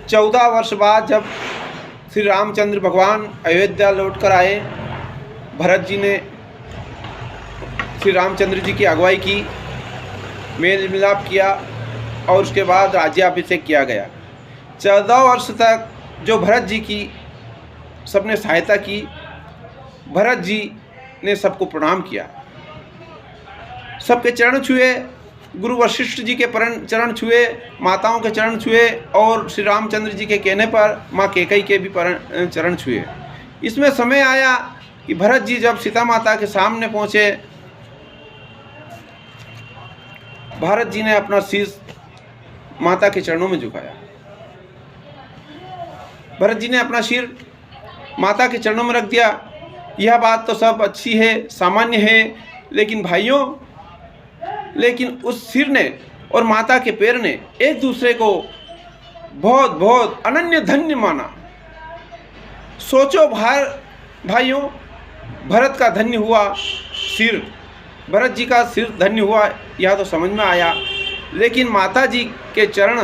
14 वर्ष बाद जब श्री रामचंद्र भगवान अयोध्या लौट कर आए, भरत जी ने श्री रामचंद्र जी की अगुवाई की, मेल मिलाप किया और उसके बाद राज्याभिषेक किया गया। 14 वर्ष तक जो भरत जी की सबने सहायता की, भरत जी ने सबको प्रणाम किया, सबके चरण छुए, गुरु वशिष्ठ जी के चरण छुए, माताओं के चरण छुए और श्री रामचंद्र जी के कहने पर माँ कैकेयी के भी चरण छुए। इसमें समय आया कि भरत जी जब सीता माता के सामने पहुँचे, भरत जी ने अपना शीश माता के चरणों में झुकाया। भरत जी ने अपना सिर माता के चरणों में रख दिया। यह बात तो सब अच्छी है, सामान्य है, लेकिन भाइयों, लेकिन उस सिर ने और माता के पैर ने एक दूसरे को बहुत बहुत अनन्य धन्य माना। सोचो भाइयों, भरत का धन्य हुआ सिर, भरत जी का सिर धन्य हुआ, यह तो समझ में आया, लेकिन माता जी के चरण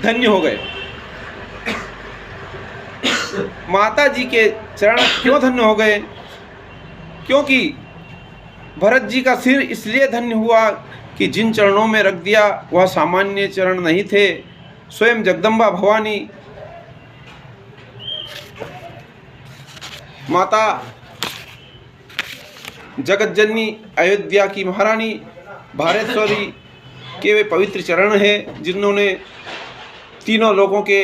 धन्य हो गए। माता जी के चरण क्यों धन्य हो गए? क्योंकि भरत जी का सिर इसलिए धन्य हुआ कि जिन चरणों में रख दिया वह सामान्य चरण नहीं थे। स्वयं जगदम्बा भवानी माता जगतजननी अयोध्या की महारानी भारेश्वरी के वे पवित्र चरण हैं जिन्होंने तीनों लोगों के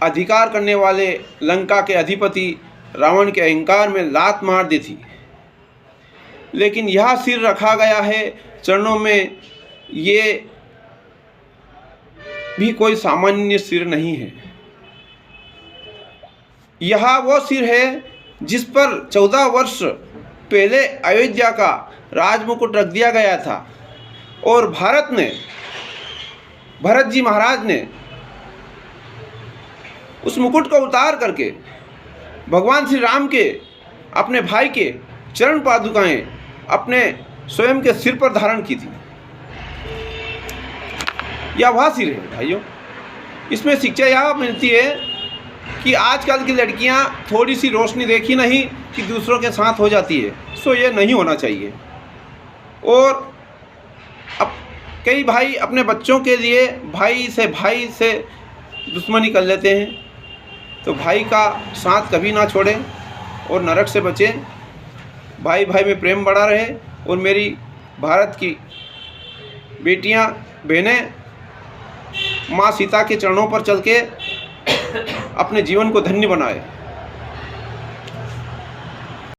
अधिकार करने वाले लंका के अधिपति रावण के अहंकार में लात मार दी थी। लेकिन यह सिर रखा गया है चरणों में, ये भी कोई सामान्य सिर नहीं है। यह वो सिर है जिस पर 14 वर्ष पहले अयोध्या का राजमुकुट रख दिया गया था और भरत जी महाराज ने उस मुकुट को उतार करके भगवान श्री राम के अपने भाई के चरण पादुकाएं अपने स्वयं के सिर पर धारण की थी। यह वह सिर है भाइयों। इसमें शिक्षा यह मिलती है कि आजकल की लड़कियां थोड़ी सी रोशनी देखी नहीं कि दूसरों के साथ हो जाती है, सो ये नहीं होना चाहिए। और अब कई भाई अपने बच्चों के लिए भाई से दुश्मनी कर लेते हैं, तो भाई का साथ कभी ना छोड़ें और नरक से बचें। भाई भाई में प्रेम बढ़ा रहे और मेरी भारत की बेटियां बहनें माँ सीता के चरणों पर चल के अपने जीवन को धन्य बनाए।